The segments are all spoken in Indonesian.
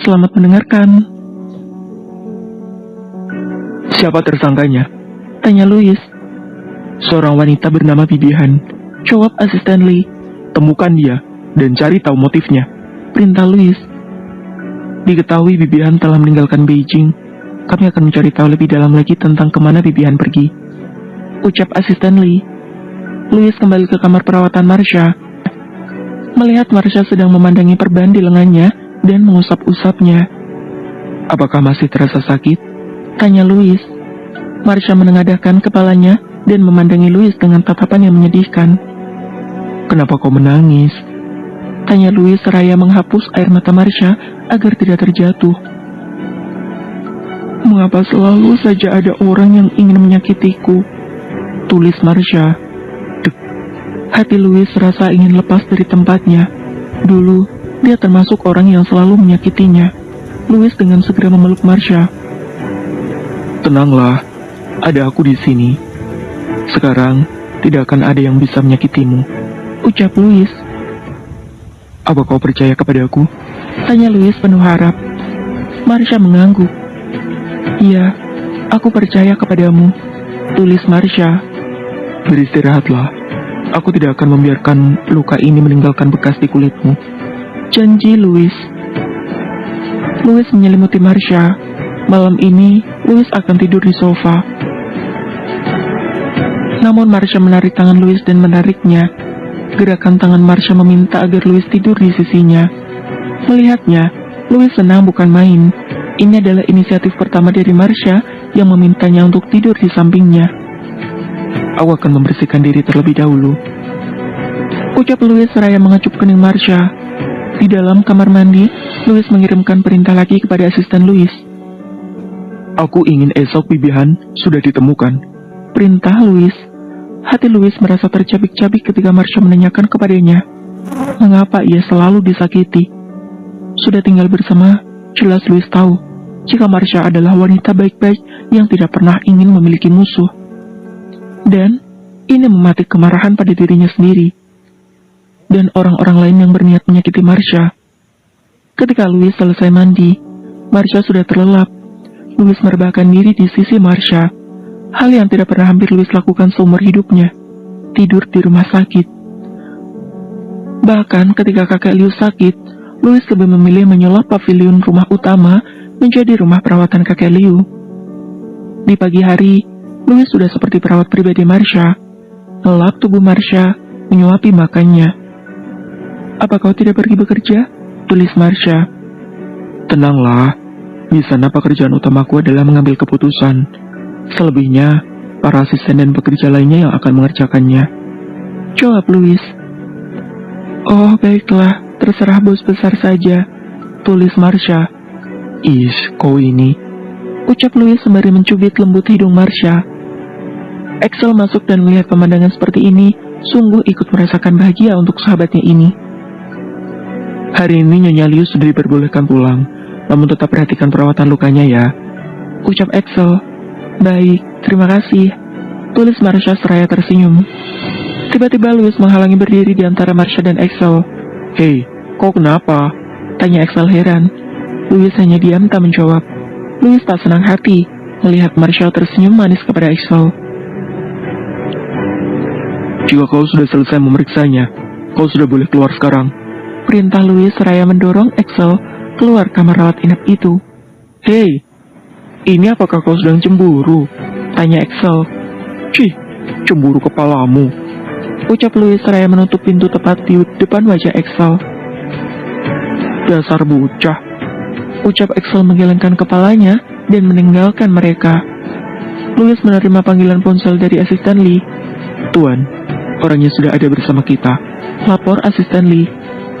Selamat mendengarkan. Siapa tersangkanya? Tanya Louis. Seorang wanita bernama Bibihan. Jawab asisten Lee. Temukan dia dan cari tahu motifnya. Perintah Louis. Diketahui Bibihan telah meninggalkan Beijing. Kami akan mencari tahu lebih dalam lagi tentang kemana Bibihan pergi. Ucap asisten Lee. Louis kembali ke kamar perawatan Marsha. Melihat Marsha sedang memandangi perban di lengannya dan mengusap-usapnya. Apakah masih terasa sakit? Tanya Louis. Marsha menengadahkan kepalanya dan memandangi Louis dengan tatapan yang menyedihkan. Kenapa kau menangis? Tanya Louis seraya menghapus air mata Marsha agar tidak terjatuh. Mengapa selalu saja ada orang yang ingin menyakitiku? Tulis Marsha. Hati Louis rasa ingin lepas dari tempatnya. Dulu, dia termasuk orang yang selalu menyakitinya. Louis dengan segera memeluk Marsha. Tenanglah, ada aku di sini. Sekarang, tidak akan ada yang bisa menyakitimu. Ucap Louis. Apa kau percaya kepadaku? Tanya Louis penuh harap. Marsha mengangguk. Iya, aku percaya kepadamu. Tulis Marsha. Beristirahatlah. Aku tidak akan membiarkan luka ini meninggalkan bekas di kulitmu. Janji Louis. Louis menyelimuti Marsha. Malam ini, Louis akan tidur di sofa. Namun Marsha menarik tangan Louis dan menariknya. Gerakan tangan Marsha meminta agar Louis tidur di sisinya. Melihatnya, Louis senang bukan main. Ini adalah inisiatif pertama dari Marsha yang memintanya untuk tidur di sampingnya. Aku akan membersihkan diri terlebih dahulu. Ucap Louis seraya mengecup kening Marsha. Di dalam kamar mandi, Louis mengirimkan perintah lagi kepada asisten Louis. Aku ingin esok Bibihan sudah ditemukan. Perintah Louis. Hati Louis merasa tercabik-cabik ketika Marsha menanyakan kepadanya. Mengapa ia selalu disakiti? Sudah tinggal bersama, jelas Louis tahu jika Marsha adalah wanita baik-baik yang tidak pernah ingin memiliki musuh. Dan ini mematik kemarahan pada dirinya sendiri dan orang-orang lain yang berniat menyakiti Marsha. Ketika Louis selesai mandi, Marsha sudah terlelap. Louis merebahkan diri di sisi Marsha, hal yang tidak pernah hampir Louis lakukan seumur hidupnya, tidur di rumah sakit. Bahkan ketika kakek Liu sakit, Louis lebih memilih menyulap pavilion rumah utama menjadi rumah perawatan kakek Liu. Di pagi hari, Louis sudah seperti perawat pribadi Marsha, melap tubuh Marsha, menyuapi makannya. Apa kau tidak pergi bekerja? Tulis Marsha. Tenanglah, di sana pekerjaan utamaku adalah mengambil keputusan. Selebihnya, para asisten dan pekerja lainnya yang akan mengerjakannya. Jawab Louis. Oh baiklah, terserah bos besar saja. Tulis Marsha. Kau ini. Ucap Louis sembari mencubit lembut hidung Marsha. Axel masuk dan melihat pemandangan seperti ini, sungguh ikut merasakan bahagia untuk sahabatnya ini. Hari ini Nyonya Liu sudah diperbolehkan pulang, namun tetap perhatikan perawatan lukanya ya. Ucap Axel. Baik, terima kasih. Tulis Marsha seraya tersenyum. Tiba-tiba Louis menghalangi berdiri di antara Marsha dan Axel. Hei, kau kenapa? Tanya Axel heran. Louis hanya diam tak menjawab. Louis tak senang hati melihat Marsha tersenyum manis kepada Axel. Jika kau sudah selesai memeriksanya, kau sudah boleh keluar sekarang. Perintah Louis seraya mendorong Axel keluar kamar rawat inap itu. Hei, ini apakah kau sedang cemburu? Tanya Axel. Cih, cemburu kepalamu. Ucap Louis seraya menutup pintu tepat di depan wajah Axel. Dasar bocah. Ucap Axel menggelengkan kepalanya dan meninggalkan mereka. Louis menerima panggilan ponsel dari asisten Lee. Tuan, orangnya sudah ada bersama kita. Lapor asisten Lee.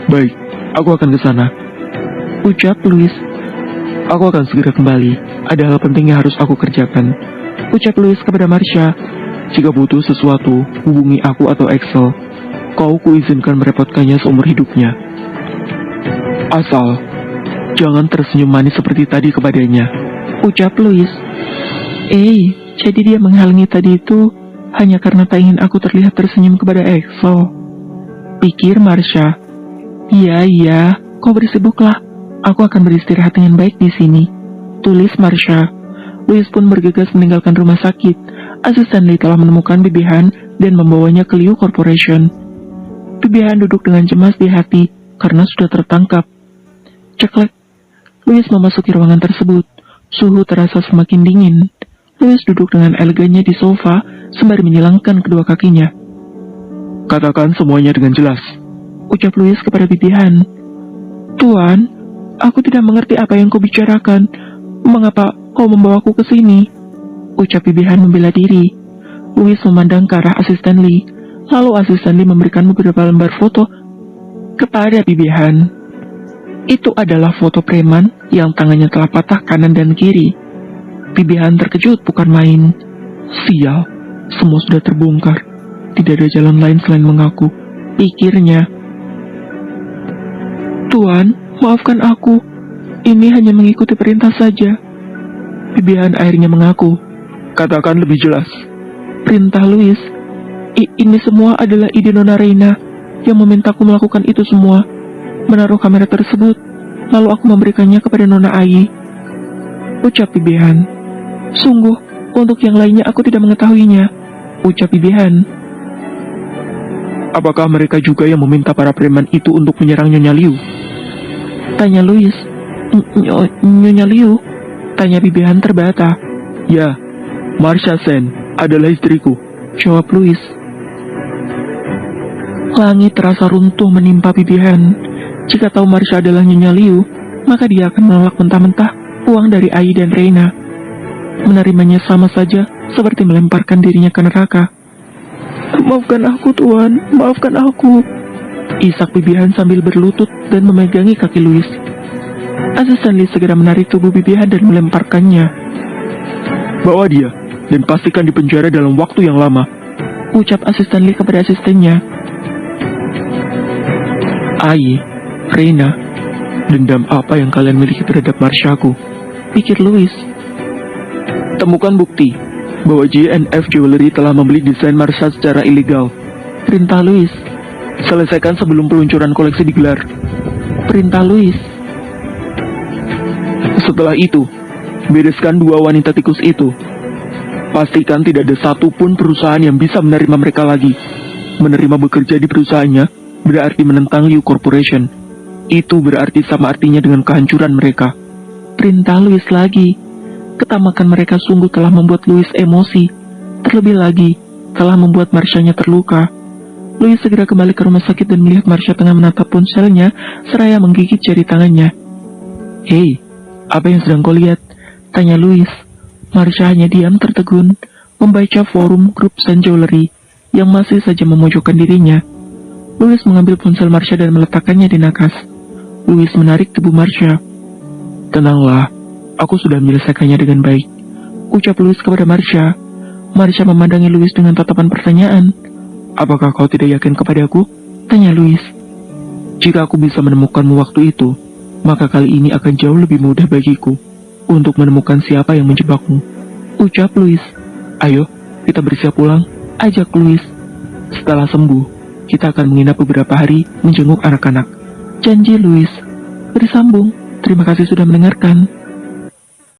Baik, aku akan ke sana. Ucap Louis. Aku akan segera kembali. Ada hal penting yang harus aku kerjakan. Ucap Louis kepada Marsha. Jika butuh sesuatu, hubungi aku atau Axel. Kau kuizinkan merepotkannya seumur hidupnya. Asal, jangan tersenyum manis seperti tadi kepadanya. Ucap Louis. Jadi dia menghalangi tadi itu hanya karena tak ingin aku terlihat tersenyum kepada Axel. Pikir Marsha. Iya, kau bersibuklah. Aku akan beristirahat dengan baik di sini. Tulis Marsha. Louis pun bergegas meninggalkan rumah sakit. Asisten Lee telah menemukan Bibi Han dan membawanya ke Liu Corporation. Bibi Han duduk dengan cemas di hati karena sudah tertangkap. Ceklek. Louis memasuki ruangan tersebut. Suhu terasa semakin dingin. Louis duduk dengan elegannya di sofa sembari menyilangkan kedua kakinya. Katakan semuanya dengan jelas, Ucap Louis kepada Bibi Han. Tuan, aku tidak mengerti apa yang kau bicarakan. Mengapa kau membawaku ke sini? Ucap Bibi Han membela diri. Louis memandang ke arah asisten Lee. Lalu asisten Lee memberikan beberapa lembar foto kepada Bibi Han. Itu adalah foto preman yang tangannya telah patah kanan dan kiri. Bibi Han terkejut bukan main. Sial, semua sudah terbongkar. Tidak ada jalan lain selain mengaku, pikirnya. Tuan, maafkan aku. Ini hanya mengikuti perintah saja. Bibi Han akhirnya mengaku. Katakan lebih jelas. Perintah Louis. Ini semua adalah ide Nona Reina yang memintaku melakukan itu semua. Menaruh kamera tersebut, lalu aku memberikannya kepada Nona Ai. Ucap Bibi Han. Sungguh, untuk yang lainnya aku tidak mengetahuinya. Ucap Bibi Han. Apakah mereka juga yang meminta para preman itu untuk menyerang Nyonya Liu? Tanya Louis. Nyonya Liu? Tanya Bibi Han terbata. Ya, Marsha Sen adalah istriku, jawab Louis. Langit terasa runtuh menimpa Bibi Han. Jika tahu Marsha adalah Nyonya Liu, maka dia akan menolak mentah-mentah uang dari Ai dan Reina. Menerimanya sama saja seperti melemparkan dirinya ke neraka. Maafkan aku, Tuan. Maafkan aku. Isak Bibi Han sambil berlutut dan memegangi kaki Louis. Asisten Lee segera menarik tubuh Bibi Han dan melemparkannya. Bawa dia dan pastikan dipenjara dalam waktu yang lama, ucap asisten Lee kepada asistennya. Ai, Reina, dendam apa yang kalian miliki terhadap Marshaku? Pikir Louis. Temukan bukti bahwa JNF Jewelry telah membeli desain Marsha secara ilegal. Perintah Louis. Selesaikan sebelum peluncuran koleksi digelar. Perintah Louis. Setelah itu, bereskan 2 wanita tikus itu. Pastikan tidak ada satupun perusahaan yang bisa menerima mereka lagi. Menerima bekerja di perusahaannya berarti menentang Liu Corporation. Itu berarti sama artinya dengan kehancuran mereka. Perintah Louis lagi. Ketamakan mereka sungguh telah membuat Louis emosi. Terlebih lagi, telah membuat Marsha-nya terluka. Louis segera kembali ke rumah sakit dan melihat Marsha tengah menatap ponselnya seraya menggigit jari tangannya. Hei, apa yang sedang kau lihat? Tanya Louis. Marsha hanya diam tertegun, membaca forum grup Sen Jewelry yang masih saja memojokkan dirinya. Louis mengambil ponsel Marsha dan meletakkannya di nakas. Louis menarik tubuh Marsha. Tenanglah, aku sudah menyelesaikannya dengan baik, ucap Louis kepada Marsha. Marsha memandangi Louis dengan tatapan pertanyaan. Apakah kau tidak yakin kepadaku? Tanya Louis. Jika aku bisa menemukanmu waktu itu, maka kali ini akan jauh lebih mudah bagiku untuk menemukan siapa yang menjebakmu, ucap Louis. Ayo, kita bersiap pulang, ajak Louis. Setelah sembuh, kita akan menginap beberapa hari menjenguk anak-anak, janji Louis. Bersambung. Terima kasih sudah mendengarkan.